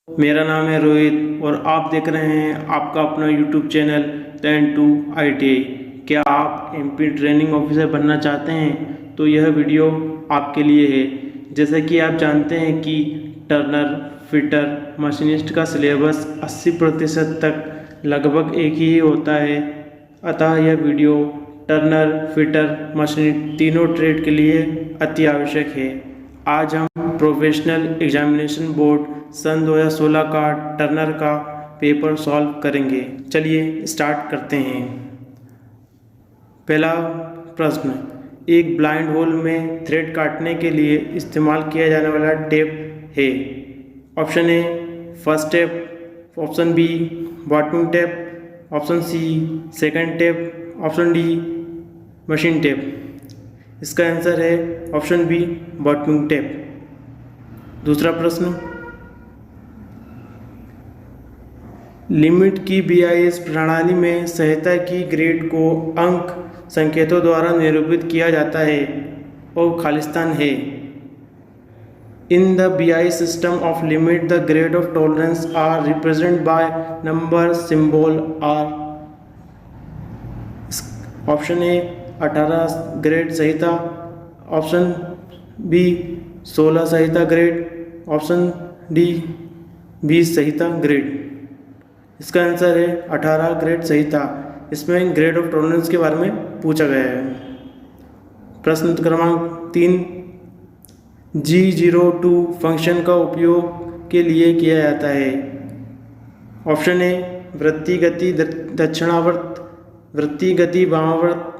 मेरा नाम है रोहित और आप देख रहे हैं आपका अपना यूट्यूब चैनल 10 to ITI। क्या आप एमपी ट्रेनिंग ऑफिसर बनना चाहते हैं तो यह वीडियो आपके लिए है। जैसा कि आप जानते हैं कि टर्नर, फिटर, मशीनिस्ट का सिलेबस 80% तक लगभग एक ही होता है। अतः यह वीडियो टर्नर, फिटर, मशीनिस्ट तीनों ट्रेड के लिए अति आवश्यक है। आज हम प्रोफेशनल एग्जामिनेशन बोर्ड सन 2016 का टर्नर का पेपर सॉल्व करेंगे। चलिए स्टार्ट करते हैं। पहला प्रश्न, एक ब्लाइंड होल में थ्रेड काटने के लिए इस्तेमाल किया जाने वाला टेप है। Option A first tap, option B bottoming tap, option C second tap, option D machine tap. इसका आंसर है ऑप्शन बी बॉटमिंग टेप। दूसरा प्रश्न, लिमिट की BIS प्रणाली में सहायता की ग्रेड को अंक संकेतों द्वारा निरूपित किया जाता है और खालिस्तान है। In the BIS system of limit the grade of tolerance are represent by number symbol R. Option A 18 grade संहिता, ऑप्शन बी 16 संहिता ग्रेड, ऑप्शन डी 20 संहिता ग्रेड। इसका आंसर है 18 ग्रेड संहिता। इसमें ग्रेड ऑफ टॉलरेंस के बारे में पूछा गया है। प्रश्न क्रमांक 3, G02 फंक्शन का उपयोग के लिए किया जाता है। ऑप्शन ए वृत्ति गति दक्षिणावर्त, वृत्ति गति वामावर्त,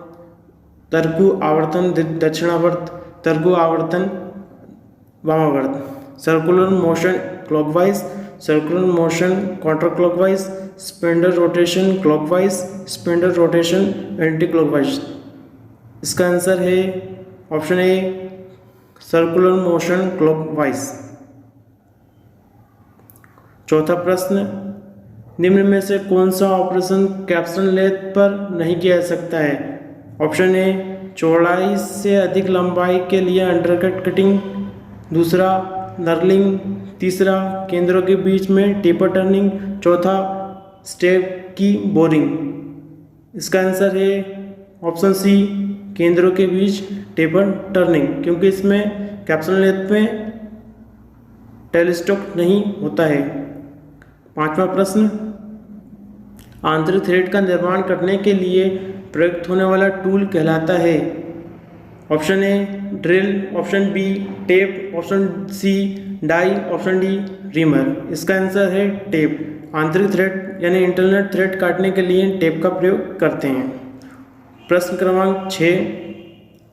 तर्कु आवर्तन दक्षिणावर्त, तर्कु आवर्तन वामावर्त, circular motion clockwise, circular motion counter clockwise, spindle rotation clockwise, spindle rotation anti clockwise. इसका आंसर है option a circular motion clockwise. चौथा प्रश्न, निम्न में से कौन सा ऑपरेशन कैप्सन लेथ पर नहीं किया जा सकता है। ऑप्शन ए चौड़ाई से अधिक लंबाई के लिए अंडरकट कटिंग, दूसरा नर्लिंग, तीसरा केंद्रों के बीच में टेपर टर्निंग, चौथा स्टेप की बोरिंग। इसका आंसर है ऑप्शन सी केंद्रों के बीच टेपर टर्निंग, क्योंकि इसमें कैप्सन लेथ में टेलीस्टॉक नहीं होता है। पांचवा प्रश्न, आंतरिक थ्रेड का निर्माण करने के लिए प्रयुक्त होने वाला टूल कहलाता है। Option A drill, option B tape, option C die, option D reamer. इसका आंसर है टेप। आंतरिक थ्रेड यानी इंटरनल थ्रेड काटने के लिए टेप का प्रयोग करते हैं। प्रश्न क्रमांक 6,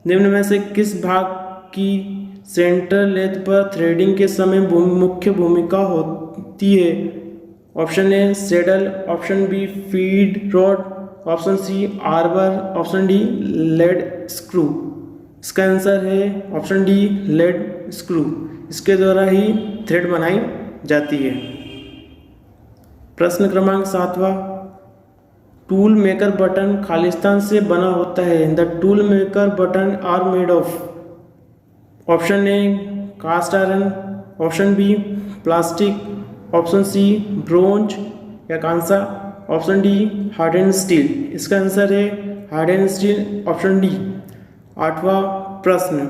निम्न में से किस भाग की सेंटर लेथ पर थ्रेडिंग के समय मुख्य भूमिका होती है। Option A saddle, option B feed rod, option C arbor, option D lead screw. इसका आंसर है ऑप्शन डी लेड स्क्रू। इसके द्वारा ही थ्रेड बनाई जाती है। प्रश्न क्रमांक 7वां, टूल मेकर बटन खालिस्तान से बना होता है। The tool maker button are made of. Option A cast iron, option B plastic, option C bronze या कांसा, ऑप्शन डी हार्डन स्टील। इसका आंसर है हार्डन स्टील, ऑप्शन डी। 8वां प्रश्न,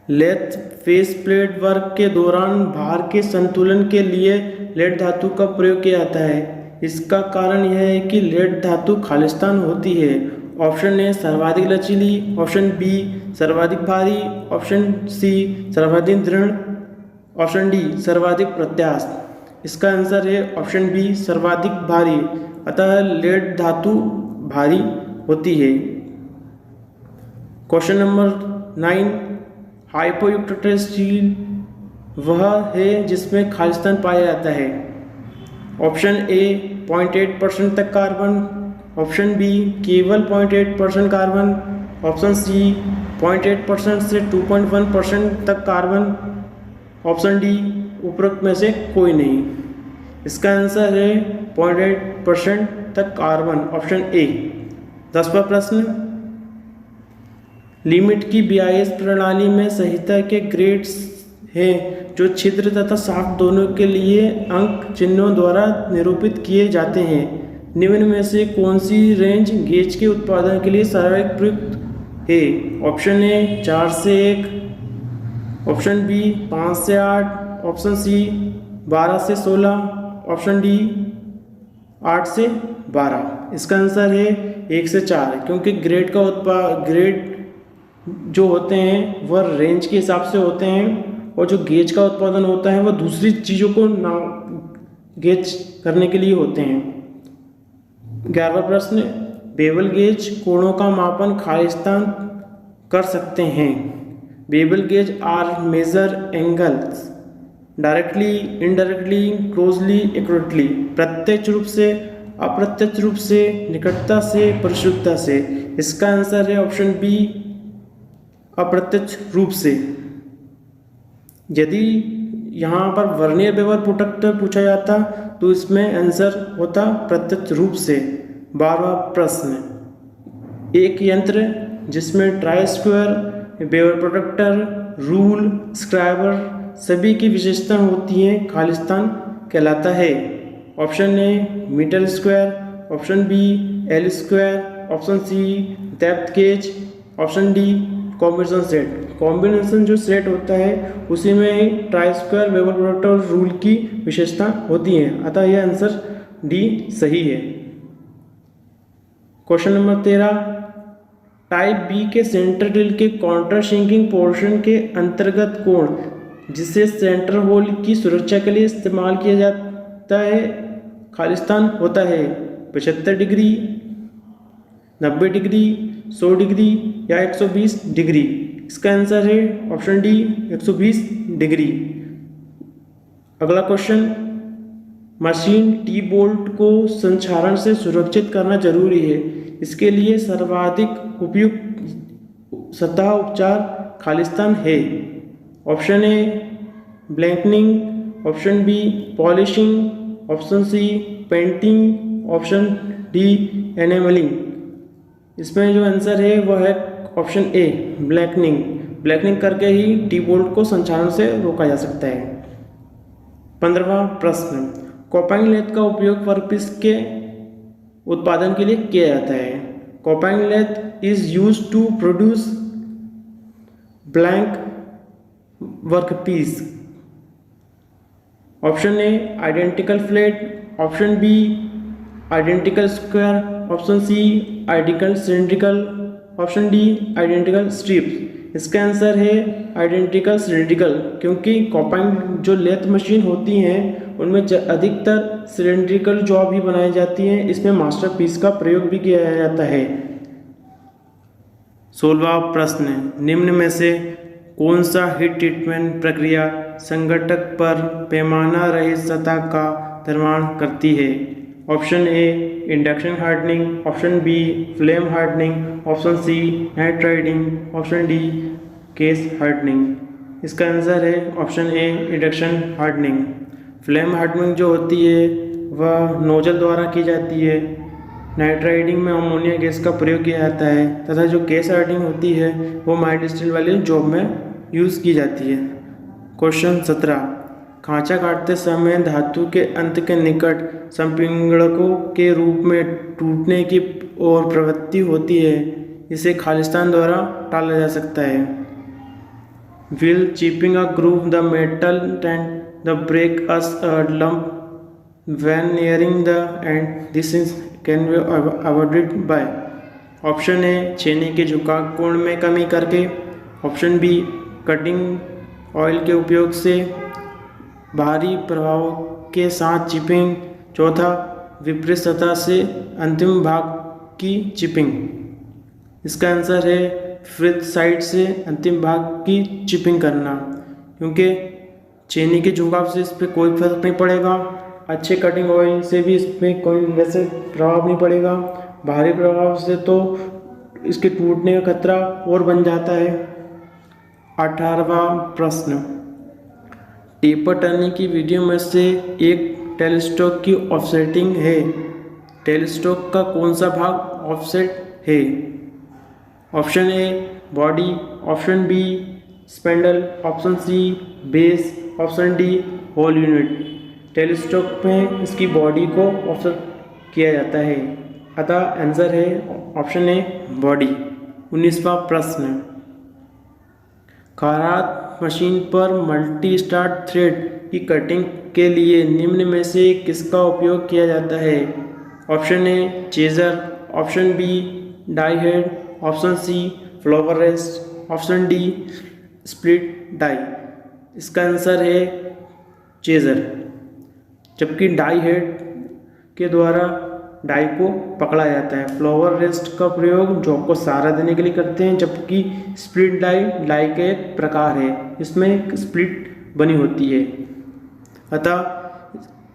लेथ फेस प्लेट वर्क के दौरान भार के संतुलन के लिए लेड धातु का प्रयोग किया जाता है। इसका कारण यह है कि लेड धातु खालिस्तान होती है। ऑप्शन ए सर्वाधिक लचीली, ऑप्शन बी सर्वाधिक भारी, ऑप्शन सी सर्वाधिक दृढ़, ऑप्शन डी सर्वाधिक प्रत्यास्थ। इसका आंसर है ऑप्शन बी सर्वाधिक भारी। अतः लेड धातु भारी होती है। क्वेश्चन नंबर 9, हाइपोइक्टेट स्टील वह है जिसमें खालिस्तान पाया जाता है। ऑप्शन ए 0.8% तक कार्बन, ऑप्शन बी केवल 0.8% कार्बन, ऑप्शन सी 0.8% से 2.1% तक कार्बन, ऑप्शन डी उपरोक्त में से कोई नहीं। इसका आंसर है 0.8% तक कार्बन, ऑप्शन ए। 10वां प्रश्न, लिमिट की BIS प्रणाली में संहिता के ग्रेड्स हैं जो छिद्र तथा शाफ्ट दोनों के लिए अंक चिन्हों द्वारा निरूपित किए जाते हैं। निम्न में से कौन सी रेंज गेज के उत्पादन के लिए सर्वाधिक प्रयुक्त है? ऑप्शन ए 4 से 1, ऑप्शन बी 5 से 8, ऑप्शन सी 12 से 16, ऑप्शन डी 8 से 12। इसका आंसर है 1 से 4, क्योंकि ग्रेड जो होते हैं वह रेंज के हिसाब से होते हैं और जो गेज का उत्पादन होता है वह दूसरी चीज़ों को गेज करने के लिए होते हैं। 11वां प्रश्न, बेवल गेज कोणों का मापन खालिस्तान कर सकते हैं। Bevel gauge are measure angles directly, indirectly, closely, accurately, प्रत्यक्ष रूप से, अप्रत्यक्ष रूप से, निकटता से, परिशुद्धता से। इसका आंसर है ऑप्शन बी, अप्रत्यक्ष रूप से। यदि यहाँ पर वर्नियर बेवल प्रोट्रैक्टर पूछा जाता तो इसमें आंसर होता प्रत्यक्ष रूप से। 12वां प्रश्न, एक यंत्र जिसमें try square, bevel protractor, rule, scriber सभी की विशेषता होती हैं खालिस्तान कहलाता है। Option A mitre square, option B L square, option C depth gauge, option D combination set. Combination जो सेट होता है उसी में ही ट्राई स्क्वायर, बेवल प्रोट्रैक्टर और रूल की विशेषता होती है, अतः यह आंसर डी सही है। क्वेश्चन नंबर 13, टाइप बी के सेंटर ड्रिल के काउंटर सिंकिंग पोर्शन के अंतर्गत कोण जिसे सेंटर होल की सुरक्षा के लिए इस्तेमाल किया जाता है खालिस्तान होता है 75 डिग्री, 90 डिग्री, 100 डिग्री या 120 डिग्री। इसका आंसर है ऑप्शन डी 120 डिग्री। अगला क्वेश्चन, मशीन टी बोल्ट को संक्षारण से सुरक्षित करना जरूरी है, इसके लिए सर्वाधिक उपयुक्त सतह उपचार खालिस्तान है। Option A blackening, option B polishing, option C painting, option D enamelling. इसमें जो आंसर है वह है ऑप्शन ए ब्लैंकनिंग। ब्लैंकनिंग करके ही टी बोल्ट को संक्षारण से रोका जा सकता है। 15वां प्रश्न, कॉपाइंग लेथ का उपयोग वर्कपीस के उत्पादन के लिए किया जाता है। Copying lathe is used to produce blank workpiece. Option A identical flat, option B identical square, option C identical cylindrical, option D identical strips. इसका आंसर है आइडेंटिकल सिलेंड्रिकल, क्योंकि कॉपाइंग जो लेथ मशीन होती हैं उनमें अधिकतर सिलेंड्रिकल जॉब ही बनाई जाती हैं, इसमें मास्टरपीस का प्रयोग भी किया जाता है। 16वां प्रश्न, निम्न में से कौन सा हीट ट्रीटमेंट प्रक्रिया संघटक पर पैमाना रहित सतह का निर्माण करती है? Option A induction hardening, option B flame hardening, option C nitriding, option D case hardening. इसका आंसर है option A induction hardening. Flame hardening जो होती है वह नोजल द्वारा की जाती है, नाइट्राइडिंग में अमोनिया गैस का प्रयोग किया जाता है, तथा जो केस हार्डनिंग होती है वो माइल्ड स्टील वाली जॉब में यूज़ की जाती है। क्वेश्चन 17, खांचा काटते समय धातु के अंत के निकट संपिंगड़कों के रूप में टूटने की और प्रवृत्ति होती है, इसे खालिस्तान द्वारा टाला जा सकता है। Will chipping a groove the metal tend the break us a lump when nearing the end this is can be avoided by. Option A छेने के झुकाव कोण में कमी करके, ऑप्शन बी कटिंग ऑयल के उपयोग से, भारी प्रभाव के साथ चिपिंग, चौथा विपरीत सतह से अंतिम भाग की चिपिंग। इसका आंसर है विपरीत साइड से अंतिम भाग की चिपिंग करना, क्योंकि चेनी के झुकाव से इस पर कोई फर्क नहीं पड़ेगा, अच्छे कटिंग ऑयल से भी इस पर कोई वैसे प्रभाव नहीं पड़ेगा, भारी प्रभाव से तो इसके टूटने का खतरा और बन जाता है। 18वां प्रश्न, टेपर टर्निंग की विधियों में से एक टेलस्टॉक की ऑफसेटिंग है, टेलस्टॉक का कौन सा भाग ऑफसेट है? Option A body, option B spindle, option C base, option D hole unit. Telescope में इसकी बॉडी को ऑब्जर्व किया जाता है, अतः आंसर है ऑप्शन ए बॉडी। 19वां प्रश्न, खराद मशीन पर मल्टी स्टार्ट थ्रेड की कटिंग के लिए निम्न में से किसका उपयोग किया जाता है? Option A chaser, option B die head, option C flower rest, option D split die. इसका आंसर है चेजर। जबकि डाई हेड के द्वारा डाई को पकड़ा जाता है। फ्लावर रेस्ट का प्रयोग जॉब को सहारा देने के लिए करते हैं, जबकि स्प्लिट डाई डाई का एक प्रकार है, इसमें एक स्प्लिट बनी होती है। अतः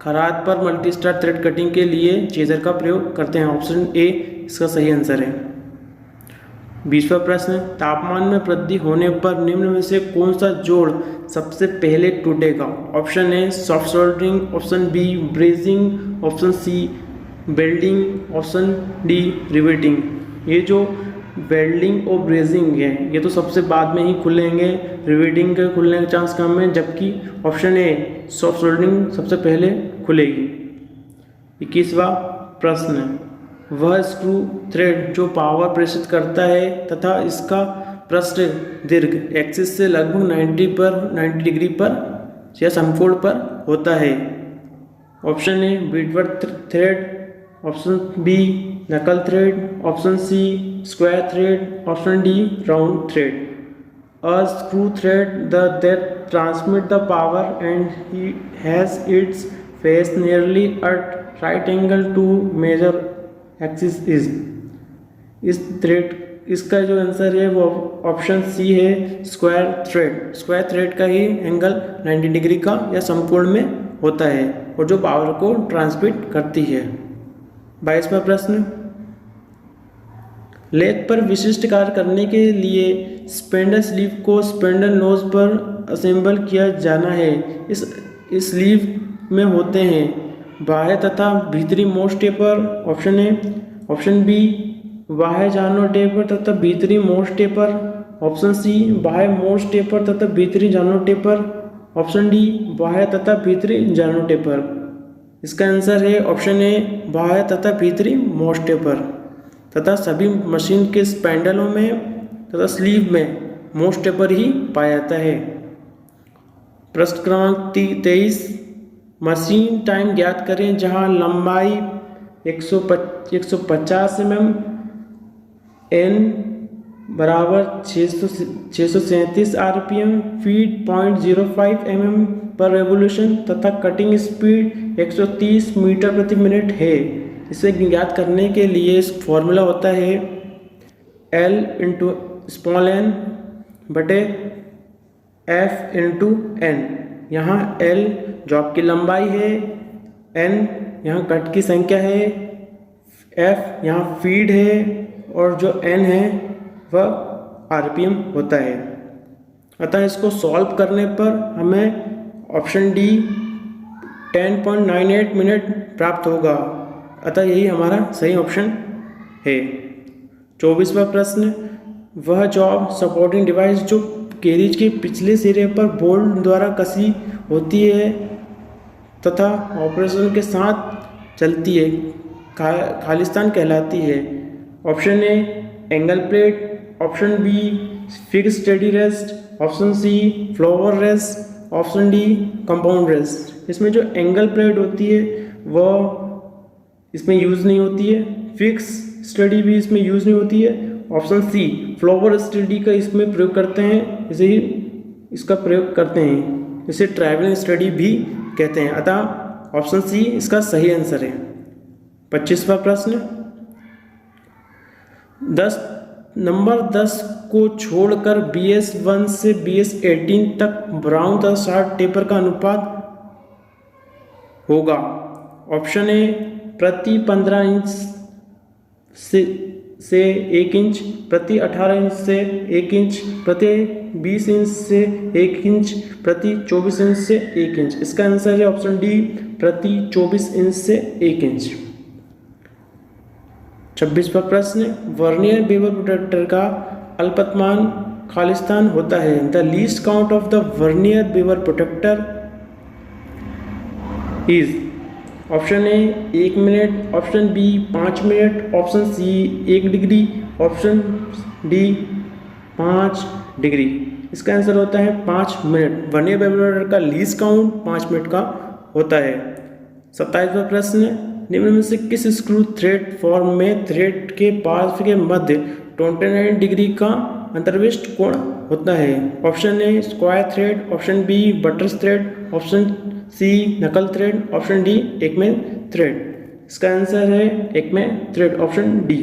खराद पर मल्टी स्टार थ्रेड कटिंग के लिए चेजर का प्रयोग करते हैं। ऑप्शन ए इसका सही आंसर है। 20वां प्रश्न, तापमान में वृद्धि होने पर निम्न में से कौन सा जोड़ सबसे पहले टूटेगा? Option A soft soldering, option B brazing, option C welding, option D riveting. ये जो वेल्डिंग और ब्रेजिंग है ये तो सबसे बाद में ही खुलेंगे, रिवेटिंग के खुलने का चांस कम है, जबकि ऑप्शन ए सॉफ्ट सोल्डरिंग सबसे पहले खुलेगी। 21वां प्रश्न, वह स्क्रू थ्रेड जो पावर प्रेषित करता है तथा इसका पृष्ठ दीर्घ एक्सिस से लगभग 90 डिग्री पर या समकोण पर होता है। Option A Whitworth thread, option B knuckle thread, option C square thread, option D round thread. A screw thread that transmit the power and he has its face nearly at right angle to major axis is। इस thread इसका जो answer है वो option C है square thread. Square thread का ही angle 90 degree का या समकोण में होता है और जो पावर को ट्रांसमिट करती है। 22वां प्रश्न, लेथ पर विशिष्ट कार्य करने के लिए स्पेंडल स्लीव को स्पेंडल नोज पर असेंबल किया जाना है। इस स्लीव में होते हैं बाह्य तथा भीतरी most taper. Option A, option B बाह्य जानो टेपर तथा भीतरी मोस्ट टेपर, ऑप्शन सी बाह्य मोस्ट टेपर तथा भीतरी जानो टेपर, ऑप्शन डी बाह्य तथा भीतरी जानो टेपर। इसका आंसर है ऑप्शन ए बाह्य तथा भीतरी मोस्ट टेपर। तथा सभी मशीन के स्पेंडलों में तथा स्लीव में मोस्ट टेपर ही पाया जाता है। प्रश्न क्रमांक 23, मशीन टाइम ज्ञात करें जहां लंबाई 150 mm, n बराबर 637 RPM, फीट 0.05 mm पर रेवोल्यूशन तथा कटिंग स्पीड 130 मीटर प्रति मिनट है। इसे ज्ञात करने के लिए इस फॉर्मूला होता है L इंटू स्मॉल n बटे F इंटू n। यहाँ L जॉब की लंबाई है, n यहाँ कट की संख्या है, F यहाँ फीड है और जो n है वह RPM होता है। अतः इसको सॉल्व करने पर हमें ऑप्शन डी 10.98 मिनट प्राप्त होगा। अतः यही हमारा सही ऑप्शन है। 24वां प्रश्न, वह जॉब सपोर्टिंग डिवाइस जो कैरिज के पिछले सिरे पर बोल्ट द्वारा कसी होती है तथा ऑपरेशन के साथ चलती है खालिस्तान कहलाती है। Option A angle plate, option B fix steady rest, option C flower rest, option D compound rest. इसमें जो एंगल प्लेट होती है वह इसमें यूज़ नहीं होती है, फिक्स स्टडी भी इसमें यूज़ नहीं होती है। ऑप्शन सी फ्लावर स्टडी का इसमें प्रयोग करते हैं, इसे ही इसका प्रयोग करते हैं, इसे ट्रैवलिंग स्टडी भी कहते हैं। अतः ऑप्शन सी इसका सही आंसर है। 25वां प्रश्न, 10 को छोड़कर BS1 से BS18 तक ब्राउन तथा शार्ट टेपर का अनुपात होगा। ऑप्शन ए प्रति 15 इंच से 1 इंच, प्रति 18 इंच से 1 इंच, प्रति 20 इंच से 1 इंच, प्रति 24 इंच से 1 इंच। इसका आंसर है ऑप्शन डी प्रति 24 इंच से 1 इंच। 26वां प्रश्न, वर्नियर बेवल प्रोट्रैक्टर का अल्पतमान खालिस्तान होता है? The least count of the vernier bevel protractor is, option A 1 minute, option B 5 minute, option C 1 degree, option D 5 degree. इसका आंसर होता है 5 मिनट। वर्नियर बीवर का लीस्ट काउंट 5 मिनट का होता है। 27वां प्रश्न, निम्न में से किस स्क्रू थ्रेड फॉर्म में थ्रेड के पार्श्व के मध्य 29 डिग्री का अंतर्विष्ट कोण होता है? Option A square thread, option B buttress thread, option C knuckle thread, option D Acme thread. इसका आंसर है Acme thread, option D.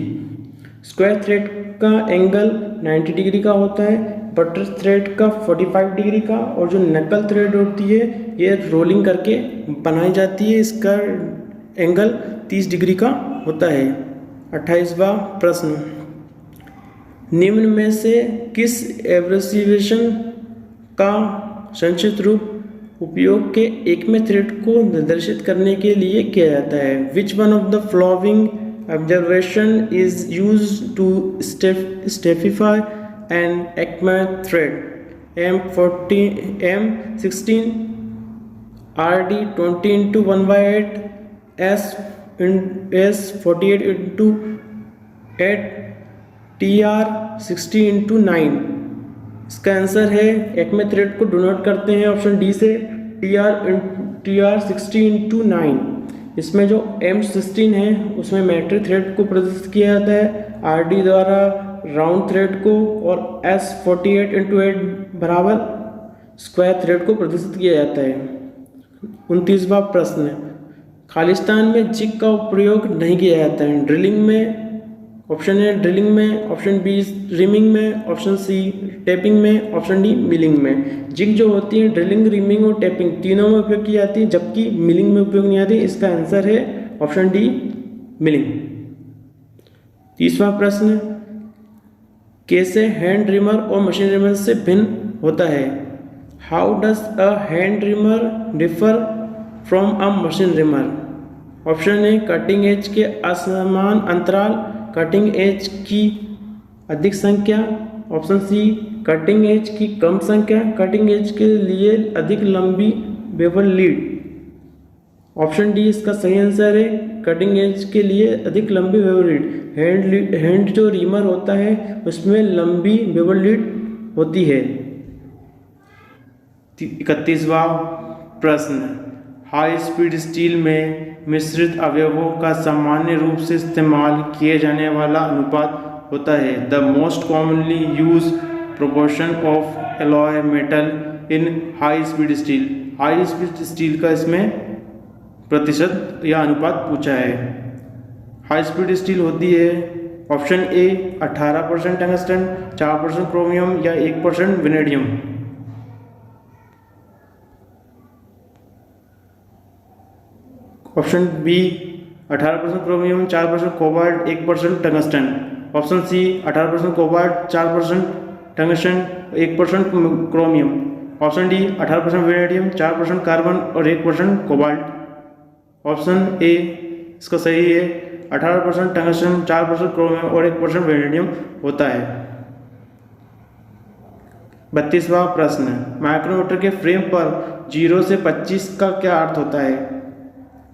Square thread का एंगल 90 डिग्री का होता है, बटरस थ्रेड का 45 डिग्री का, और जो नकल थ्रेड होती है ये रोलिंग करके बनाई जाती है, इसका एंगल 30 डिग्री का होता है। 28वां प्रश्न, निम्न में से किस एब्रेसिवेशन का संक्षिप्त रूप उपयोग के एकमे थ्रेड को निर्देशित करने के लिए किया जाता है? Which one of the following observation is used to specify an acme thread? M16 RD 20x1/8 S48x8 TR 60x9। इसका आंसर है एकमे थ्रेड को डोनेट करते हैं ऑप्शन डी से TR 60x9। इसमें जो M16 है उसमें मेट्रिक थ्रेड को प्रदर्शित किया जाता है, RD द्वारा राउंड थ्रेड को, और S48x8 बराबर स्क्वायर थ्रेड को प्रदर्शित किया जाता है। 29वां प्रश्न, खालिस्तान में जिग का प्रयोग नहीं किया जाता है? ड्रिलिंग में, ऑप्शन ए ड्रिलिंग में, ऑप्शन बी रिमिंग में, ऑप्शन सी टेपिंग में, ऑप्शन डी मिलिंग में। जिग जो होती है ड्रिलिंग, रिमिंग और टेपिंग तीनों में उपयोग की जाती है, जबकि मिलिंग में उपयोग नहीं आती। इसका आंसर है ऑप्शन डी मिलिंग। 30वां प्रश्न, कैसे हैंड ड्रिमर और मशीन ड्रिमर से भिन्न होता है? How does a hand reamer differ from a machine reamer? Option A cutting edge के असमान अंतराल, कटिंग एज की अधिक संख्या, ऑप्शन सी कटिंग एज की कम संख्या, कटिंग एज के लिए अधिक लंबी बेवल लीड। ऑप्शन डी इसका सही आंसर है कटिंग एज के लिए अधिक लंबी बेवल लीड। हैंड जो रीमर होता है उसमें लंबी बेवल लीड होती है। 31वां प्रश्न, हाई स्पीड स्टील में मिश्रित अवयवों का सामान्य रूप से इस्तेमाल किए जाने वाला अनुपात होता है? The most commonly use proportion of alloy metal in high speed steel. High speed steel का इसमें प्रतिशत या अनुपात पूछा है। हाई स्पीड स्टील होती है ऑप्शन ए 18% टंगस्टन, 4% क्रोमियम या 1% vanadium. Option B 18% chromium, 4% cobalt, 1% tungsten. Option C 18% cobalt, 4% tungsten, 1% chromium. Option D 18% vanadium, 4% carbon और 1% कोबाल्ट। ऑप्शन ए इसका सही है 18% टंगस्टन, 4% क्रोमियम और 1% वेनेडियम होता है। 32वां प्रश्न, माइक्रोमीटर के फ्रेम पर 0 से 25 का क्या अर्थ होता है?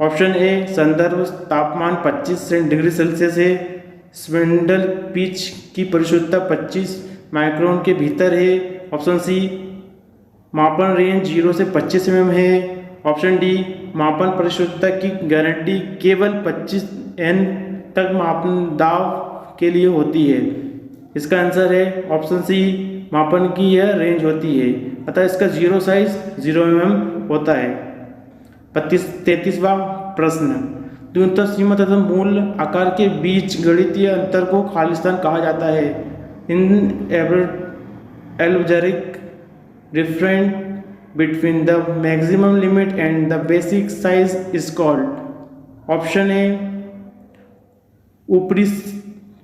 ऑप्शन ए संदर्भ तापमान 25 डिग्री सेल्सियस है, स्पिंडल पिच की परिशुद्धता 25 माइक्रोन के भीतर है, ऑप्शन सी मापन रेंज 0 से 25 mm है, ऑप्शन डी मापन परिशुद्धता की गारंटी केवल 25 N तक मापन दाव के लिए होती है। इसका आंसर है ऑप्शन सी मापन की यह रेंज होती है, अतः इसका 0 साइज 0 mm होता है। 33वां प्रश्न, न्यूनतम सीमा तथा मूल आकार के बीच गणितीय अंतर को खालिस्तान कहा जाता है? In algebraic difference between the maximum limit and the basic size is called? Option A ऊपरी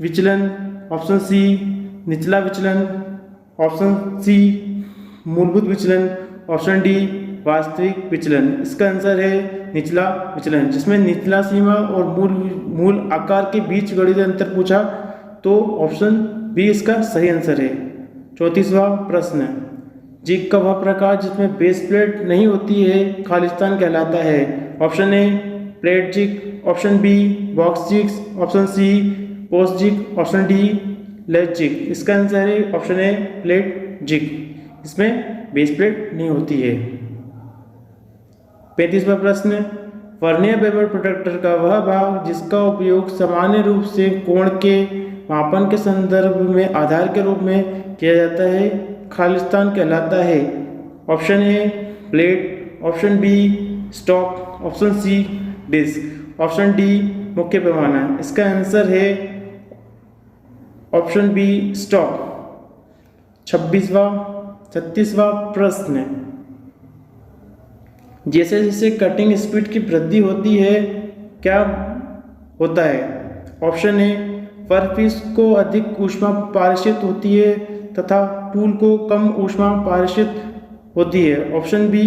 विचलन, ऑप्शन सी निचला विचलन, ऑप्शन सी मूलभूत विचलन, ऑप्शन डी वास्तविक विचलन। इसका आंसर है निचला विचलन, जिसमें निचला सीमा और मूल आकार के बीच गणितीय अंतर पूछा तो ऑप्शन बी इसका सही आंसर है। 34वां प्रश्न, जिग का वह प्रकार जिसमें बेस प्लेट नहीं होती है खालिस्तान कहलाता है। Option A plate jig, option B box jig, option C post jig, option D ledge jig. इसका आंसर है ऑप्शन ए प्लेट जिग, इसमें बेस प्लेट नहीं होती है। 35वां प्रश्न, वर्नियर बेवल प्रोट्रैक्टर का वह भाग जिसका उपयोग सामान्य रूप से कोण के मापन के संदर्भ में आधार के रूप में किया जाता है खालिस्तान कहलाता है। Option A plate, option B stock, option C disc, option D मुख्य पैमाना। इसका आंसर है ऑप्शन बी स्टॉक। 36वां प्रश्न, जैसे जैसे कटिंग स्पीड की वृद्धि होती है क्या होता है। ऑप्शन ए वर्कपीस को अधिक ऊष्मा पारित होती है तथा टूल को कम ऊष्मा पारित होती है। ऑप्शन बी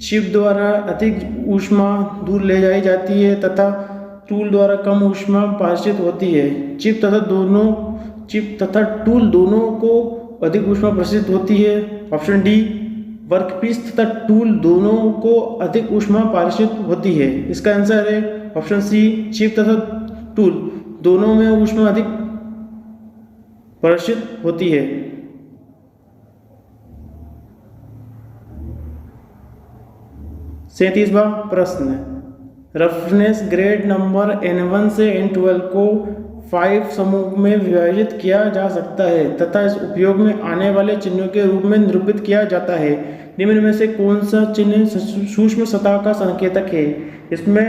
चिप द्वारा अधिक ऊष्मा दूर ले जाई जाती है तथा टूल द्वारा कम ऊष्मा पारित होती है। चिप तथा टूल दोनों को अधिक ऊष्मा प्रसारित होती है। ऑप्शन डी वर्कपीस तथा टूल दोनों को अधिक ऊष्मा पारित होती है। इसका आंसर है ऑप्शन सी चिप तथा टूल दोनों में ऊष्मा अधिक प्रसारित होती है। 37वां प्रश्न, रफनेस ग्रेड नंबर N1 से N12 को 5 समूह में विभाजित किया जा सकता है तथा इस उपयोग में आने वाले चिन्हों के रूप में निरूपित किया जाता है। निम्न में से कौन सा चिन्ह सूक्ष्म सतह का संकेतक है। इसमें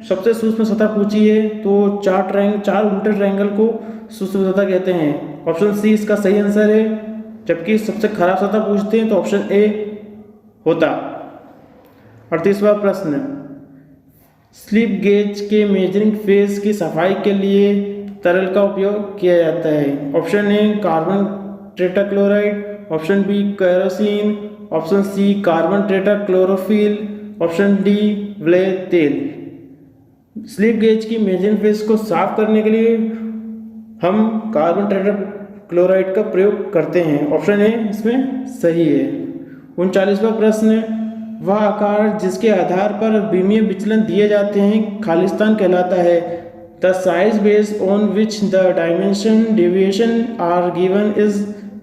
सबसे सूक्ष्म सतह पूछी है तो चार उल्टे ट्रायंगल को सूक्ष्म सतह कहते हैं। ऑप्शन सी इसका सही आंसर है, जबकि सबसे खराब सतह पूछते हैं तो ऑप्शन ए होता। 38वां प्रश्न, स्लिप गेज के मेजरिंग फेस की सफाई के लिए तरल का उपयोग किया जाता है। Option A carbon tetrachloride, option B kerosene, option C carbon tetrachlorophyll, option D व्ले तेल। स्लिप गेज की मेजरिंग फेस को साफ करने के लिए हम कार्बन टेट्राक्लोराइड का प्रयोग करते हैं। ऑप्शन ए इसमें सही है। 39वां प्रश्न, वह आकार जिसके आधार पर विमीय विचलन दिए जाते हैं खालिस्तान कहलाता है। The size based on which the dimension deviation are given is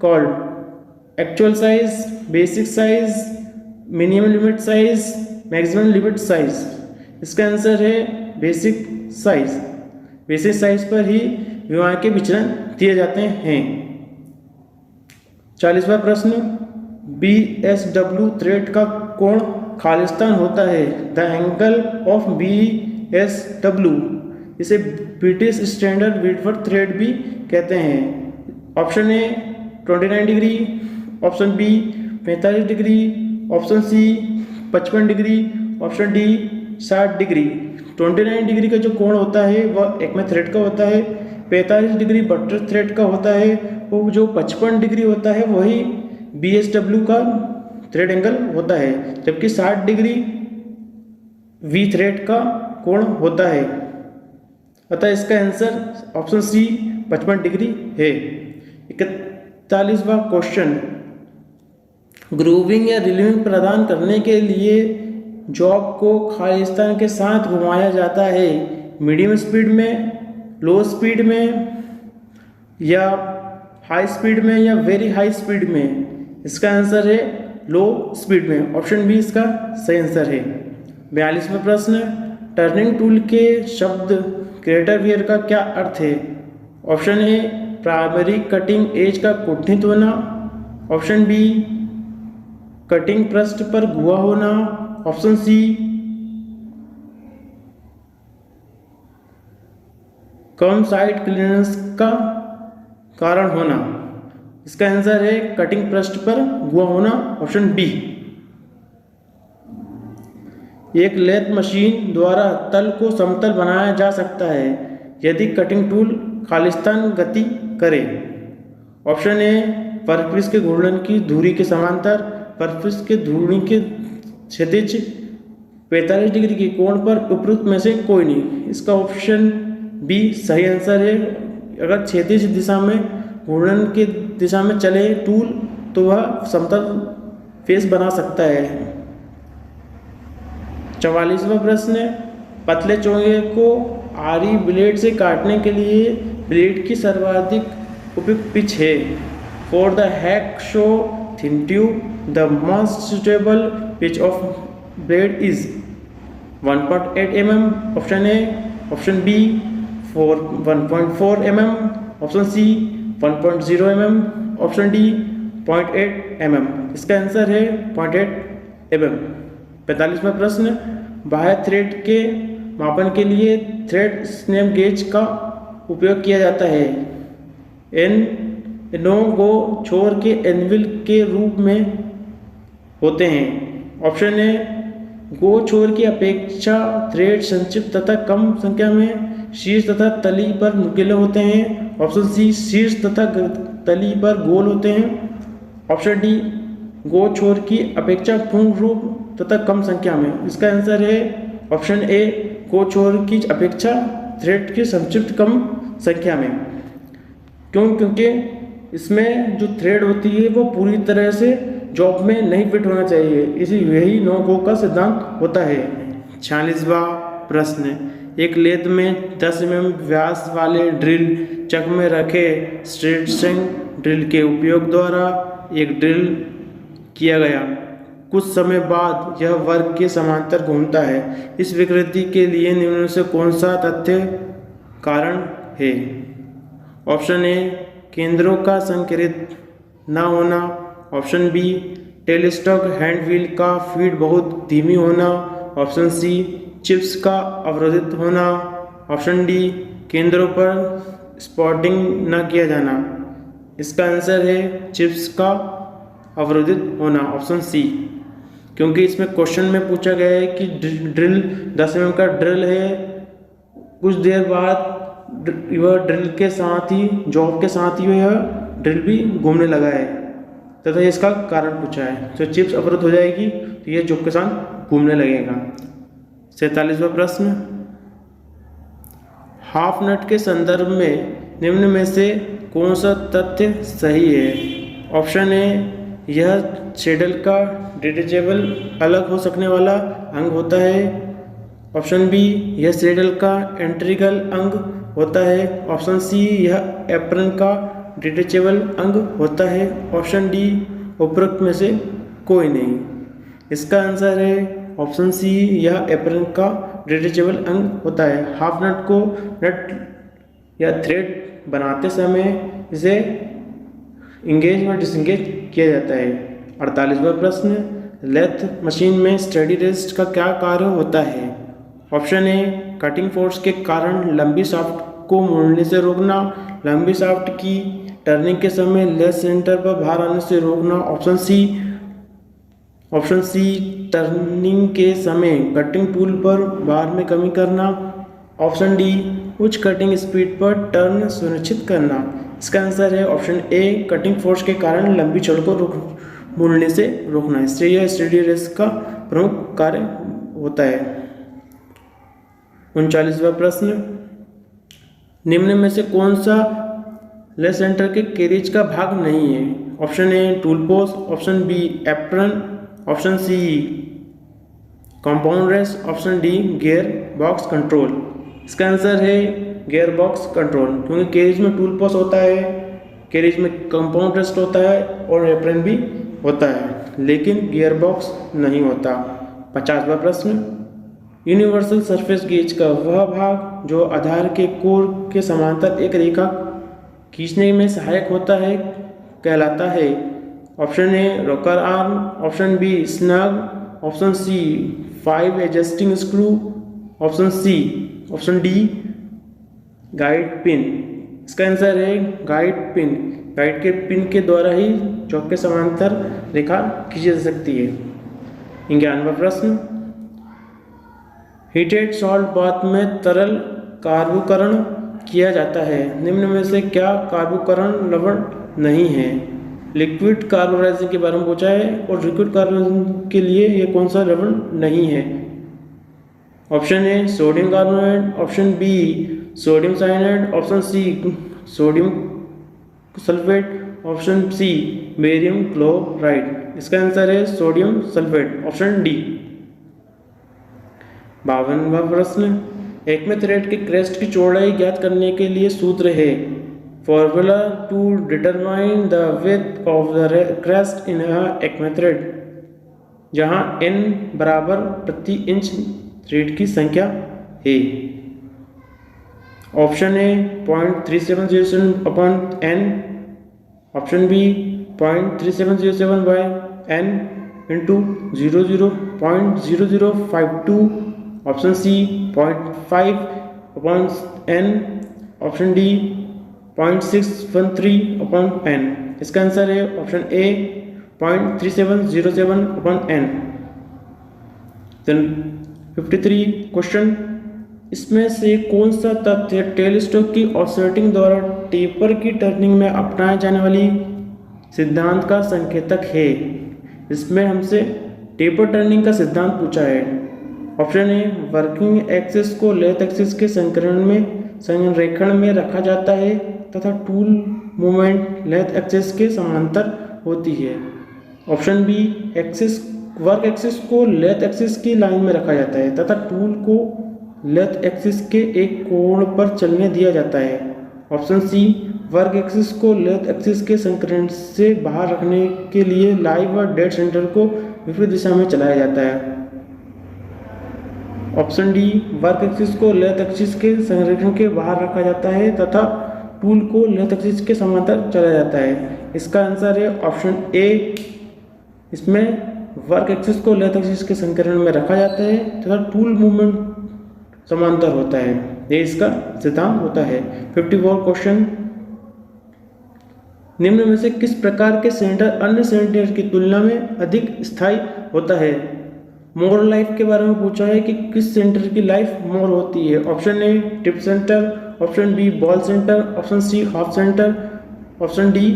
called actual size, basic size, minimum limit size, maximum limit size. इसका आंसर है बेसिक साइज। बेसिक साइज पर ही विमाएं के विचलन दिए जाते हैं। 40वां प्रश्न, BSW थ्रेड का कोण खालिस्तान होता है। द एंगल ऑफ BSW, इसे ब्रिटिश स्टैंडर्ड विटवर्थ थ्रेड भी कहते हैं। Option A 29 degree, option B 45 degree, option C 55 degree, option D 60 degree. 29 degree का जो कोण होता है वह एकमे थ्रेड का होता है। 45 डिग्री बटर थ्रेड का होता है। वो जो 55 डिग्री होता है वही BSW का थ्रेड एंगल होता है, जबकि 60 डिग्री वी थ्रेड का कोण होता है। अतः इसका आंसर ऑप्शन सी 55 डिग्री है। 41वां क्वेश्चन, ग्रूविंग या रिलीविंग प्रदान करने के लिए जॉब को खालिस्तान के साथ घुमाया जाता है। मीडियम स्पीड में, लो स्पीड में या हाई स्पीड में या वेरी हाई स्पीड में। इसका आंसर है लो स्पीड में। ऑप्शन बी इसका सही आंसर है। 42वां प्रश्न, टर्निंग टूल के शब्द क्रेटर वियर का क्या अर्थ है। ऑप्शन ए प्राइमरी कटिंग एज का कुंठित होना, ऑप्शन बी कटिंग पृष्ठ पर गुहा होना, ऑप्शन सी कम साइड क्लियरेंस का कारण होना। इसका आंसर है कटिंग पृष्ठ पर गुहा होना, ऑप्शन बी। एक लेथ मशीन द्वारा तल को समतल बनाया जा सकता है यदि कटिंग टूल खालिस्तान गति करे। ऑप्शन ए वर्कपीस के घूर्णन की धुरी के समांतर, वर्कपीस के धुरी के क्षैतिज 45 डिग्री के कोण पर उपरोक्त में से कोई नहीं। इसका ऑप्शन बी सही आंसर है। अगर क्षैतिज दिशा में घूर्णन के दिशा में चले टूल तो वह समतल फेस बना सकता है। 44वां प्रश्न, पतले चोंगे को आरी ब्लेड से काटने के लिए ब्लेड की सर्वाधिक उपयुक्त पिच है। For the hacksaw thin tube the most suitable pitch of blade is 1.8 mm, option A, option B 1.4 mm, option C 1.0 mm, option D 0.8 mm। इसका आंसर है 0.8 mm। 45वां प्रश्न, बाह्य थ्रेड के मापन के लिए थ्रेड स्नैप गेज का उपयोग किया जाता है। नो गो छोर के एनविल के रूप में होते हैं। ऑप्शन ए, गो छोर की अपेक्षा थ्रेड संक्षिप्त तथा कम संख्या में शीर्ष तथा तली पर नुकीले होते हैं। ऑप्शन सी, शीर्ष तथा तली पर गोल होते हैं। ऑप्शन डी, गो छोर की अपेक्षा पूर्ण रूप तथा कम संख्या में। इसका आंसर है ऑप्शन ए, गो छोर की अपेक्षा थ्रेड की संक्षिप्त कम संख्या में। क्योंकि इसमें जो थ्रेड होती है वो पूरी तरह से जॉब में नहीं फिट होना चाहिए, इसी यही नो गो का सिद्धांत होता है। 46वां प्रश्न, एक लेथ में 10 mm व्यास वाले ड्रिल चक में रखे स्ट्रेट ड्रिल के उपयोग द्वारा एक ड्रिल किया गया। कुछ समय बाद यह वर्ग के समांतर घूमता है। इस विकृति के लिए निम्न में से कौन सा तथ्य कारण है? ऑप्शन ए, केंद्रों का संकरित न होना। Option B, tailstock hand wheel का फीड बहुत धीमी होना। ऑप्शन सी, चिप्स का अवरोधित होना। ऑप्शन डी, केंद्रों पर स्पॉटिंग न किया जाना। इसका आंसर है चिप्स का अवरोधित होना, ऑप्शन सी। क्योंकि इसमें क्वेश्चन में पूछा गया है कि ड्रिल 10 mm का ड्रिल है, कुछ देर बाद वह ड्रिल के साथ ही जॉब के साथ ही यह ड्रिल भी घूमने लगा है तथा इसका कारण पूछा है। तो चिप्स अवरुद्ध हो जाएगी तो यह जॉब के साथ घूमने लगेगा। 47वां प्रश्न, हाफ नट के संदर्भ में निम्न में से कौन सा तथ्य सही है? ऑप्शन ए, यह शेडल का डिटेचेबल अलग हो सकने वाला अंग होता है। ऑप्शन बी, यह शेडल का एंट्रिकल अंग होता है। ऑप्शन सी, यह एप्रन का डिटेचेबल अंग होता है। ऑप्शन डी, उपरोक्त में से कोई नहीं। इसका आंसर है ऑप्शन सी, यह एप्रन का डिटेचेबल अंग होता है। हाफ नट को नट या थ्रेड बनाते समय इसे इंगेज और डिसंगेज किया जाता है। 48वां प्रश्न, लेथ मशीन में स्टडी रेस्ट का क्या कार्य होता है? ऑप्शन ए, कटिंग फोर्स के कारण लंबी शाफ्ट को मोड़ने से रोकना। लंबी शाफ्ट की टर्निंग के समय लेथ सेंटर पर भार आने से रोकना। ऑप्शन सी, टर्निंग के समय कटिंग टूल पर भार में कमी करना। ऑप्शन डी, उच्च कटिंग स्पीड पर टर्न सुनिश्चित करना। इसका आंसर है ऑप्शन ए, कटिंग फोर्स के कारण लंबी छड़ को मोड़ने से रोकना। इससे यह स्टडी रेस्ट का प्रमुख कार्य होता है। 39वां प्रश्न, निम्न में से कौन सा लेथ सेंटर के कैरिज का भाग नहीं है? Option A, tool post. Option B, apron. Option C, compound rest. Option D, gear box control. इसका आंसर है गियर बॉक्स कंट्रोल, क्योंकि कैरिज में टूल पोस्ट होता है, कैरिज में कंपाउंड रेस्ट होता है और एप्रन भी होता है, लेकिन गियर बॉक्स नहीं होता। 50वां प्रश्न, यूनिवर्सल सरफेस गेज का वह भाग जो आधार के कोर के समांतर एक रेखा खींचने में सहायक होता है कहलाता है। Option A, rocker arm. Option B, snug. Option C, 5 adjusting screw. Option D, guide pin. इसका आंसर है गाइड पिन। गाइड के पिन के द्वारा ही चौक के समांतर रेखा खींची जा सकती है। 51वां प्रश्न, हीटेड सॉल्ट बाथ में तरल कार्बुकरण किया जाता है। निम्न में से क्या कार्बुकरण लवण नहीं है? लिक्विड कार्बोराइजिंग के बारे में पूछा है और लिक्विड कार्बोराइजिंग के लिए ये कौन सा लवण नहीं है? Option A, sodium carbonate. Option B, sodium cyanide. Option C, sodium sulphate. Option C barium chloride. इसका आंसर है सोडियम सल्फेट, ऑप्शन डी। 52वां प्रश्न, एक में थ्रेड के क्रेस्ट की चौड़ाई ज्ञात करने के लिए सूत्र है। Formula to determine the width of the crest in acme thread, जहां n बराबर प्रति इंच थ्रेड की संख्या है। Option A 0.3707 upon n, option B 0.3707 by n into 00.0052, option C 0.5 upon n, option D 0.613 upon n। इसका answer है option A 0.3707 upon n। Then 53 question, इसमें से कौन सा तथ्य टेलस्टोक की ऑफसेटिंग द्वारा टेपर की टर्निंग में अपनाए जाने वाली सिद्धांत का संकेतक है? इसमें हमसे टेपर टर्निंग का सिद्धांत पूछा है। ऑप्शन ए वर्किंग एक्सिस को लेथ एक्सिस के संरेखण में रखा जाता है तथा टूल मूवमेंट लेथ एक्सिस के समांतर होती है। ऑप्शन बी वर्क एक्सिस को लेथ एक्सिस की लाइन में रखा जाता है तथा टूल को लेथ एक्सिस के एक कोण पर चलने दिया जाता है। ऑप्शन सी वर्क एक्सिस को लेथ एक्सिस के संकर्ण से बाहर रखने के लिए लाइव और डेड सेंटर को विपरीत दिशा में चलाया जाता है। ऑप्शन डी वर्क एक्सिस को लेथ एक्सिस के संरेखण के बाहर रखा जाता है तथा टूल को लेथ एक्सिस के समांतर चलाया जाता है। इसका आंसर है ऑप्शन ए, इसमें वर्क एक्सिस को लेथ एक्सिस के संकर्ण में रखा जाता है तथा टूल मूवमेंट समांतर होता है, ये इसका सिद्धांत होता है। 54 क्वेश्चन, निम्न में से किस प्रकार के सेंटर अन्य सेंटर की तुलना में अधिक स्थायी होता है? मोर लाइफ के बारे में पूछा है कि किस सेंटर की लाइफ मोर होती है। Option A tip centre, option B ball centre, option C half centre, option D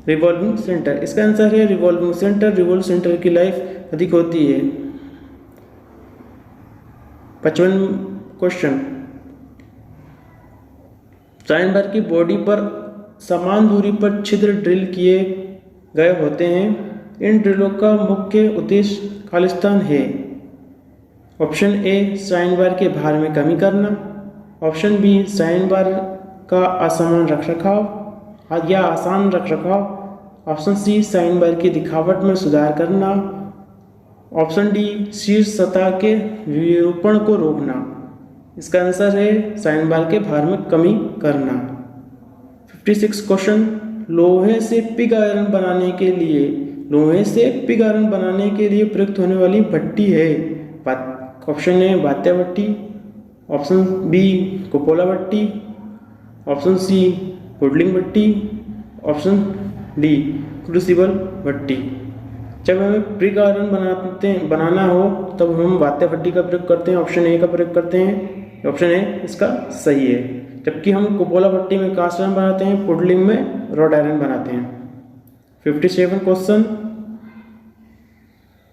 revolving centre. इसका आंसर है रिवॉल्विंग सेंटर। रिवॉल्व सेंटर की लाइफ अधिक होती है। 55 क्वेश्चन, साइन बार की बॉडी पर समान दूरी पर छिद्र ड्रिल किए गए होते हैं। इन ड्रिलों का मुख्य उद्देश्य खालिस्तान है। ऑप्शन ए साइन बार के भार में कमी करना, ऑप्शन बी साइन बार का असमान रखरखाव या आसान रखरखाव, ऑप्शन सी साइन बार की दिखावट में सुधार करना, ऑप्शन डी शीर्ष सतह के विरूपण को रोकना। इसका आंसर है साइन बार के भार में कमी करना। 56 क्वेश्चन, लोहे से पिग आयरन बनाने के लिए प्रयुक्त होने वाली भट्टी है। ऑप्शन ए बात्या भट्टी, ऑप्शन बी कुपोला भट्टी, ऑप्शन सी पुडलिंग भट्टी, ऑप्शन डी क्रूसिबल भट्टी। जब हमें पिग आयरन बनाना हो तब हम बात्या भट्टी का प्रयोग करते हैं, ऑप्शन ए का प्रयोग करते हैं, ऑप्शन ए इसका सही है। जबकि हम कुपोला भट्टी में कास्ट आयरन बनाते हैं, पुडलिंग में रॉड आयरन बनाते हैं। 57 क्वेश्चन,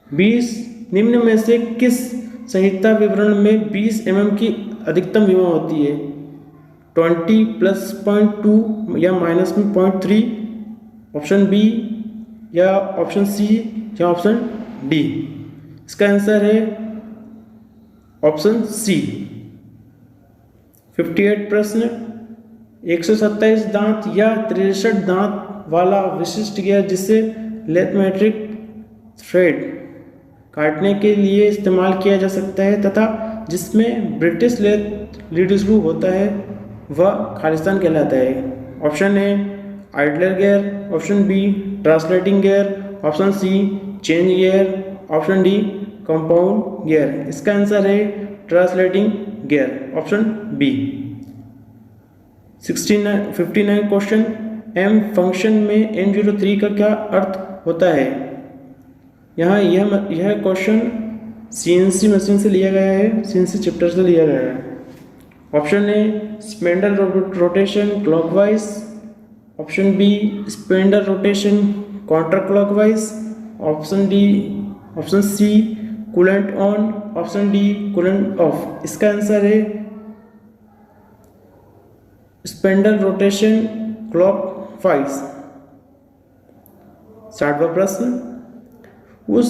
20 निम्न में से किस संहिता विवरण में 20 mm की अधिकतम विमा होती है? 20 + 0.2 या -0.3, ऑप्शन बी या ऑप्शन सी या ऑप्शन डी। इसका आंसर है ऑप्शन सी। 58 प्रश्न, 127 दांत या 63 दांत वाला विशिष्ट गियर जिसे लेथमेट्रिक थ्रेड काटने के लिए इस्तेमाल किया जा सकता है तथा जिसमें ब्रिटिश लीड स्क्रू होता है, वह खालिस्तान कहलाता है। Option A idler gear, option B translating gear, option C change gear, option D compound gear. इसका आंसर है translating gear, option B. 59 question, M function में M03 का क्या अर्थ होता है? यहाँ यह क्वेश्चन CNC मशीन से लिया गया है, CNC चैप्टर से लिया गया है। Option A spindle rotation clockwise, option B spindle rotation counter clockwise, option C coolant on, option D coolant off. इसका आंसर है स्पेंडल रोटेशन क्लॉकवाइज। 60वां प्रश्न, उस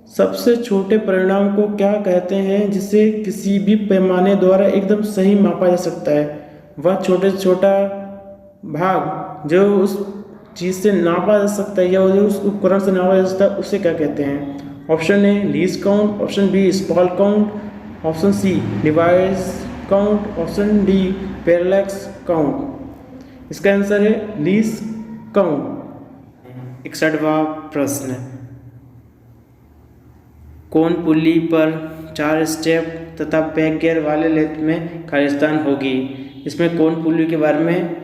सबसे छोटे परिणाम को क्या कहते हैं जिसे किसी भी पैमाने द्वारा एकदम सही मापा जा सकता है? वह छोटे से छोटा भाग जो उस चीज़ से नापा जा सकता है या जो उस उपकरण से नापा जा सकता है उसे क्या कहते हैं? Option A least count, option B small count, option C device count, option D parallax count. इसका आंसर है लीस्ट काउंट। 61वां प्रश्न, कौन पुली पर 4 स्टेप तथा बैक गियर वाले लेथ में खालिस्तान होगी? इसमें कौन पुली के बारे में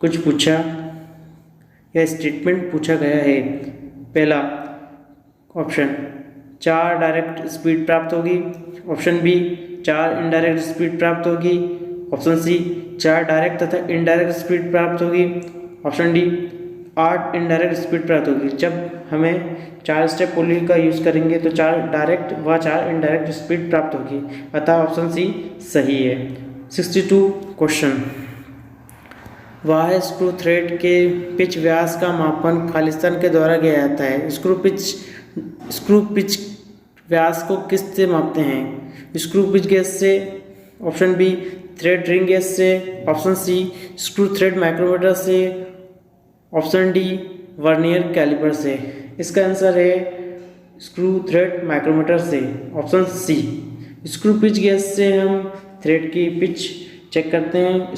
कुछ पूछा या स्टेटमेंट पूछा गया है। पहला ऑप्शन 4 डायरेक्ट स्पीड प्राप्त होगी, ऑप्शन बी 4 इनडायरेक्ट स्पीड प्राप्त होगी, ऑप्शन सी 4 डायरेक्ट तथा इनडायरेक्ट स्पीड प्राप्त होगी, ऑप्शन डी 8 इनडायरेक्ट स्पीड प्राप्त होगी। जब हमें 4 स्टेप पुली का यूज़ करेंगे तो 4 डायरेक्ट व 4 इनडायरेक्ट स्पीड प्राप्त होगी, अतः ऑप्शन सी सही है। 62 क्वेश्चन, वाह स्क्रू थ्रेड के पिच व्यास का मापन खालिस्तान के द्वारा किया जाता है। स्क्रू पिच व्यास को किस से मापते हैं? स्क्रू पिच गेज से, option B thread ring gauge से, option C screw thread micrometer से, ऑप्शन डी वर्नियर कैलिपर से। इसका आंसर है स्क्रू थ्रेड माइक्रोमीटर से, option C. Screw pitch gauge से हम थ्रेड की पिच चेक करते हैं।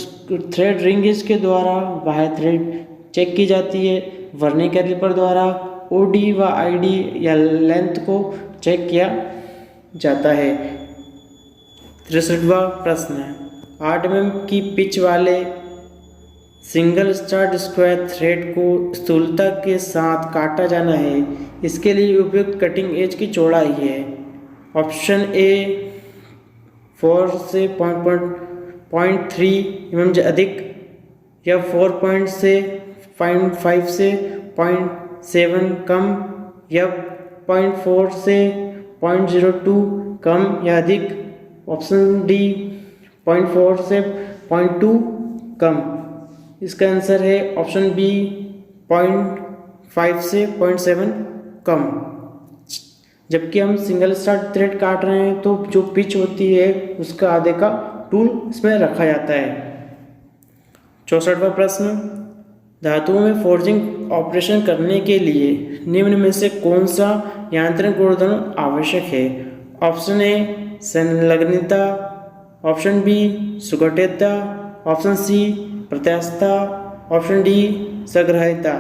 थ्रेड रिंग गेज के द्वारा बाह्य थ्रेड चेक की जाती है। वर्नियर कैलिपर द्वारा ओडी व आईडी या लेंथ को चेक किया जाता है। 63वां प्रश्न है, 8 mm की पिच वाले सिंगल स्टार्ट स्क्वायर थ्रेड को स्थूलता के साथ काटा जाना है। इसके लिए उपयुक्त कटिंग एज की चौड़ाई है। ऑप्शन ए 4 से 0.3 mm से अधिक, या 4 से 0.5 से 0.7 कम, या 0.4 से 0.02 कम या अधिक, ऑप्शन डी 0.4 से 0.2 कम। इसका आंसर है ऑप्शन बी 0.5 से 0.7 कम। जबकि हम सिंगल स्टार्ट थ्रेड काट रहे हैं तो जो पिच होती है उसका आधे का टूल इसमें रखा जाता है। 64वां प्रश्न, धातुओं में फोर्जिंग ऑपरेशन करने के लिए निम्न में से कौन सा यांत्रिक गुणधर्म आवश्यक है? ऑप्शन ए संलग्नता, ऑप्शन बी सुगठितता, ऑप्शन सी प्रत्यास्थता, ऑप्शन डी सग्राह्यता।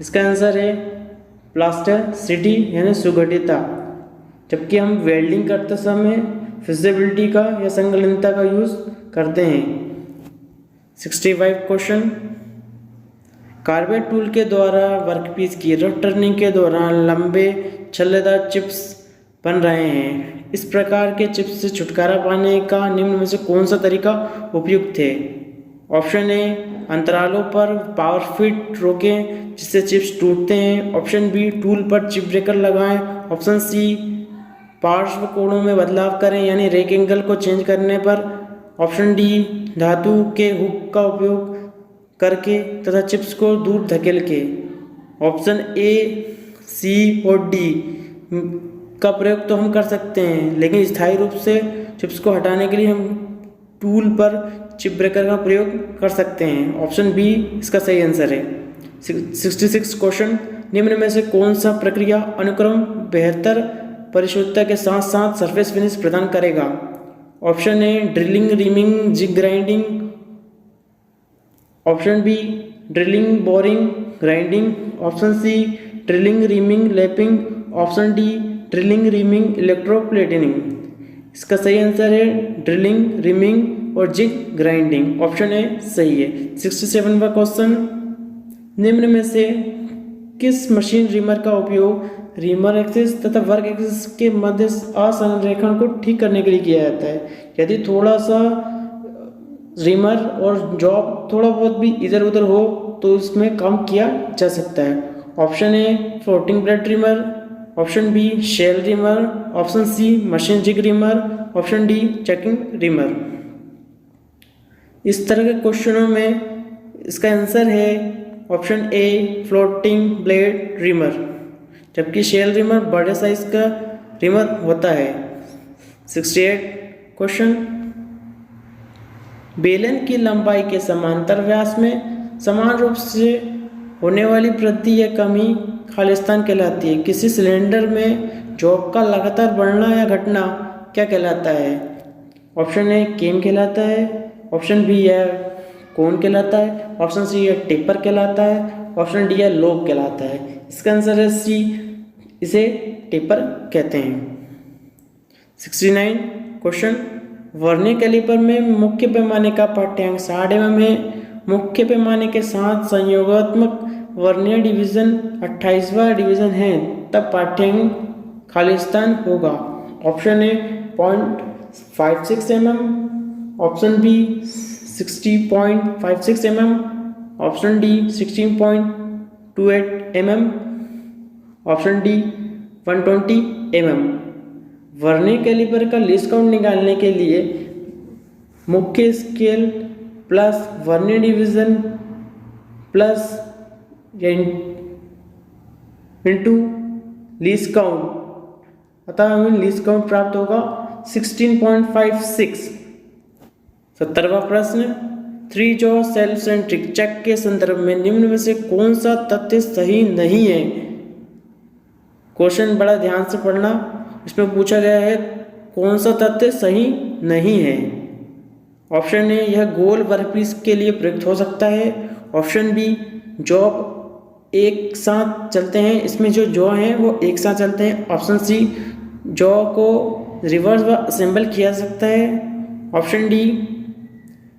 इसका आंसर है प्लास्टिसिटी यानी सुगठितता। जबकि हम वेल्डिंग करते समय फिजिबिलिटी का या संलग्नता का यूज करते हैं। 65 क्वेश्चन, कार्बाइड टूल के द्वारा वर्कपीस की रफ टर्निंग के दौरान लंबे छल्लेदार चिप्स बन रहे हैं। इस प्रकार के चिप्स से छुटकारा पाने का निम्न में से कौन सा तरीका उपयुक्त है? ऑप्शन ए अंतरालों पर पावर फिट रोकें जिससे चिप्स टूटते हैं, ऑप्शन बी टूल पर चिप ब्रेकर लगाएं, ऑप्शन सी पार्श्व कोणों में बदलाव करें यानी रेक एंगल को चेंज करने पर, ऑप्शन डी धातु के हुक का उपयोग करके तथा चिप्स को दूर धकेल के। ऑप्शन ए सी और डी का प्रयोग तो हम कर सकते हैं, लेकिन स्थायी रूप से चिप्स को हटाने के लिए हम टूल पर चिप ब्रेकर का प्रयोग कर सकते हैं। ऑप्शन बी इसका सही आंसर है। 66 क्वेश्चन, निम्न में से कौन सा प्रक्रिया अनुक्रम बेहतर परिशुद्धता के साथ साथ सरफेस फिनिश प्रदान करेगा? Option A drilling, reaming, jig grinding, option B drilling, boring, grinding, option C drilling, reaming, lapping, option D drilling, reaming, electroplating. इसका सही आंसर है ड्रिलिंग, रीमिंग और जिग ग्राइंडिंग। ऑप्शन ए सही है। 67वां क्वेश्चन, निम्न में से किस मशीन रीमर का उपयोग रीमर एक्सिस तथा वर्क एक्सिस के मध्य असंरेखण को ठीक करने के लिए किया जाता है? यदि थोड़ा सा रीमर और जॉब थोड़ा बहुत भी इधर उधर हो तो इसमें काम किया जा सकता है। Option A floating blade reamer, option B shell reamer, option C machine jig reamer, option D checking reamer. इस तरह के क्वेश्चनों में इसका आंसर है option A floating blade reamer, जबकि शेल रिमर बड़े साइज का रिमर होता है। 68 क्वेश्चन, बेलन की लंबाई के समांतर व्यास में समान रूप से होने वाली वृद्धि या कमी खालिस्तान कहलाती है। किसी सिलेंडर में जॉब का लगातार बढ़ना या घटना क्या कहलाता है? ऑप्शन ए केम कहलाता है, ऑप्शन बी या कोन कहलाता है, ऑप्शन सी या टेपर कहलाता है, ऑप्शन डी या लोब कहलाता है। इसका आंसर है सी, इसे टेपर कहते हैं। 69 क्वेश्चन, वर्नियर कैलिपर में मुख्य पैमाने का पाठ्यांक 60 mm है। मुख्य पैमाने के साथ संयोगात्मक वर्नियर डिवीजन 28वां डिवीजन है, तब पाठ्यांक खालिस्तान होगा। Option A 0.56 mm, option B 60.56 mm, option D 16.28 mm, option D 120 mm। Vernier calliper का लीस्ट काउंट निकालने के लिए मुख्य scale plus vernier division plus into least count, अतः हमें लीस्ट काउंट प्राप्त होगा 16.56। 70वां प्रश्न, 3 जॉ सेल्फ सेंट्रिक चक के संदर्भ में निम्न में से कौन सा तथ्य सही नहीं है? क्वेश्चन बड़ा ध्यान से पढ़ना, इसमें पूछा गया है कौन सा तथ्य सही नहीं है। ऑप्शन ए यह गोल वर्कपीस के लिए प्रयुक्त हो सकता है, ऑप्शन बी जॉब एक साथ चलते हैं, इसमें जो जॉ हैं वो एक साथ चलते हैं, ऑप्शन सी जॉ को रिवर्स व असेंबल किया जा सकता है, ऑप्शन डी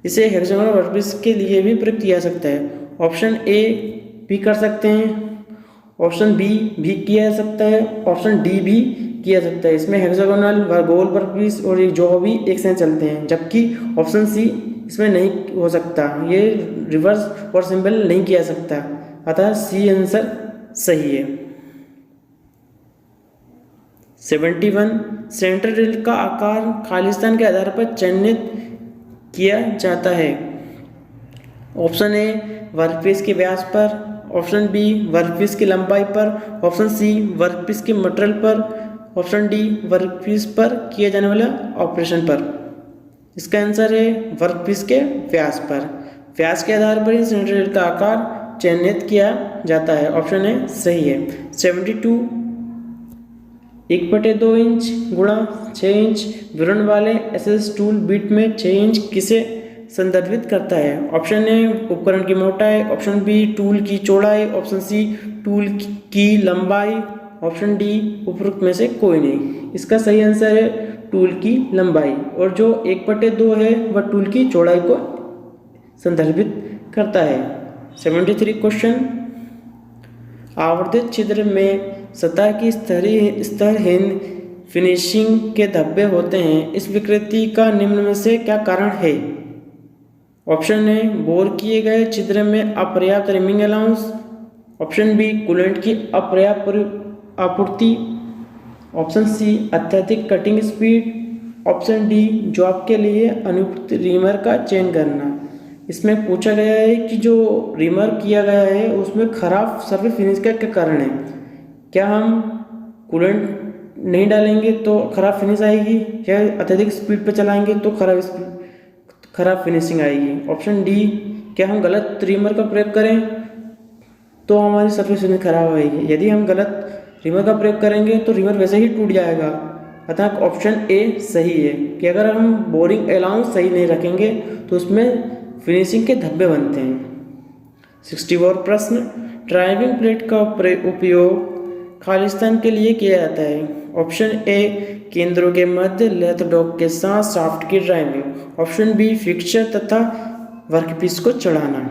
इसे हेक्सागोनल वर्कपीस के लिए भी प्रयुक्त किया जा सकता है, ऑप्शन ए भी कर सकते हैं, ऑप्शन बी भी किया जा सकता है, ऑप्शन डी भी किया जा सकता है। इसमें हेक्सागोनल व गोल वर्कपीस और ये जॉ भी एक साथ चलते हैं, जबकि ऑप्शन सी इसमें नहीं हो सकता, ये रिवर्स और सिंबल नहीं किया जा सकता, अतः सी आंसर सही है। 71 सेंट्रल ड्रिल का आकार खालिस्तान के आधार पर चयनित किया जाता है। ऑप्शन ए वर्कपीस के व्यास पर, ऑप्शन बी वर्कपीस की लंबाई पर, ऑप्शन सी वर्कपीस के मटेरियल पर, ऑप्शन डी वर्कपीस पर किए जाने वाले ऑपरेशन पर। इसका आंसर है वर्कपीस के व्यास पर। व्यास के आधार पर ही सेंट्रल ड्रिल का आकार चयनित किया जाता है, ऑप्शन ए सही है। 72 1/2 इंच गुणा 6 इंच विवरण वाले एसएस टूल बिट में 6 इंच किसे संदर्भित करता है? ऑप्शन ए उपकरण की मोटाई, ऑप्शन बी टूल की चौड़ाई, ऑप्शन सी टूल की लंबाई, ऑप्शन डी उपरोक्त में से कोई नहीं। इसका सही आंसर है टूल की लंबाई, और जो 1/2 है वह टूल की चौड़ाई को संदर्भित करता है। 73 क्वेश्चन, आवर्धित छिद्र में सतह की स्तरहीन फिनिशिंग के धब्बे होते हैं, इस विकृति का निम्न में से क्या कारण है? ऑप्शन ए बोर किए गए छिद्र में अपर्याप्त reaming allowance, option B coolant की अपर्याप्त आपूर्ति, ऑप्शन सी अत्यधिक cutting speed, option D job के लिए अनुपयुक्त रिमर का चयन करना। इसमें पूछा गया है कि जो रिमर किया गया है उसमें खराब सर्फेस फिनिश का क्या कारण है? क्या हम कूलेंट नहीं डालेंगे तो खराब फिनिश आएगी, या अत्यधिक स्पीड पे चलाएंगे तो खराब फिनिशिंग आएगी? ऑप्शन डी क्या हम गलत रिमर का प्रयोग करें तो हमारी सर्फेस फिनिश खराब आएगी? यदि हम गलत रिमर का प्रयोग करेंगे तो रिमर वैसे ही टूट जाएगा, अतः ऑप्शन ए सही है कि अगर हम बोरिंग अलाउंस सही नहीं रखेंगे तो उसमें फिनिशिंग के धब्बे बनते हैं। 64 प्रश्न, ड्राइविंग प्लेट का उपयोग खालिस्तान के लिए किया जाता है। ऑप्शन ए केंद्रों के मध्य लेथडॉक के साथ शाफ्ट की ड्राइविंग, ऑप्शन बी फिक्सचर तथा वर्कपीस को चढ़ाना,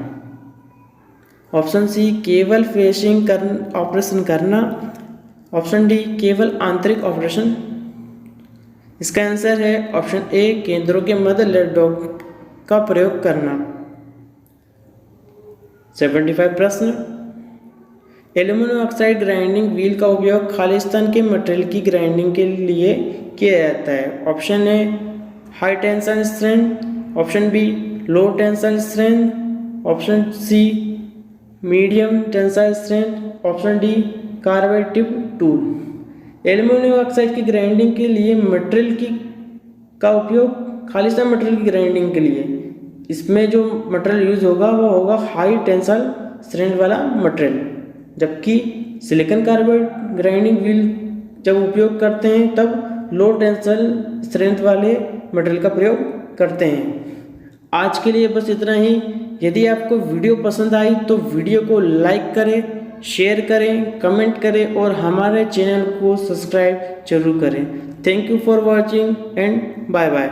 ऑप्शन सी केवल फेसिंग ऑपरेशन करना, ऑप्शन डी केवल आंतरिक ऑपरेशन। इसका आंसर है ऑप्शन ए केंद्रों के मध्य लेथडॉक का प्रयोग करना। 75 प्रश्न, एल्यूमिनियम ऑक्साइड ग्राइंडिंग व्हील का उपयोग खालिस्तान के मटेरियल की ग्राइंडिंग के लिए किया जाता है। Option A high tension strength, option B low tension strength, option C medium tensile strength, option D carbide tip tool. Aluminium oxide की ग्राइंडिंग के लिए मटेरियल का उपयोग खालिस्तान मटेरियल की ग्राइंडिंग के लिए, इसमें जो मटेरियल यूज होगा वो होगा हाई टेंसाइल स्ट्रेंथ वाला मटेरियल, जबकि सिलिकॉन कार्बाइड ग्राइंडिंग व्हील जब उपयोग करते हैं तब लो टेंसाइल स्ट्रेंथ वाले मटेरियल का प्रयोग करते हैं। आज के लिए बस इतना ही। यदि आपको वीडियो पसंद आई तो वीडियो को लाइक करें, शेयर करें, कमेंट करें और हमारे चैनल को सब्सक्राइब जरूर करें। Thank you for watching and bye bye.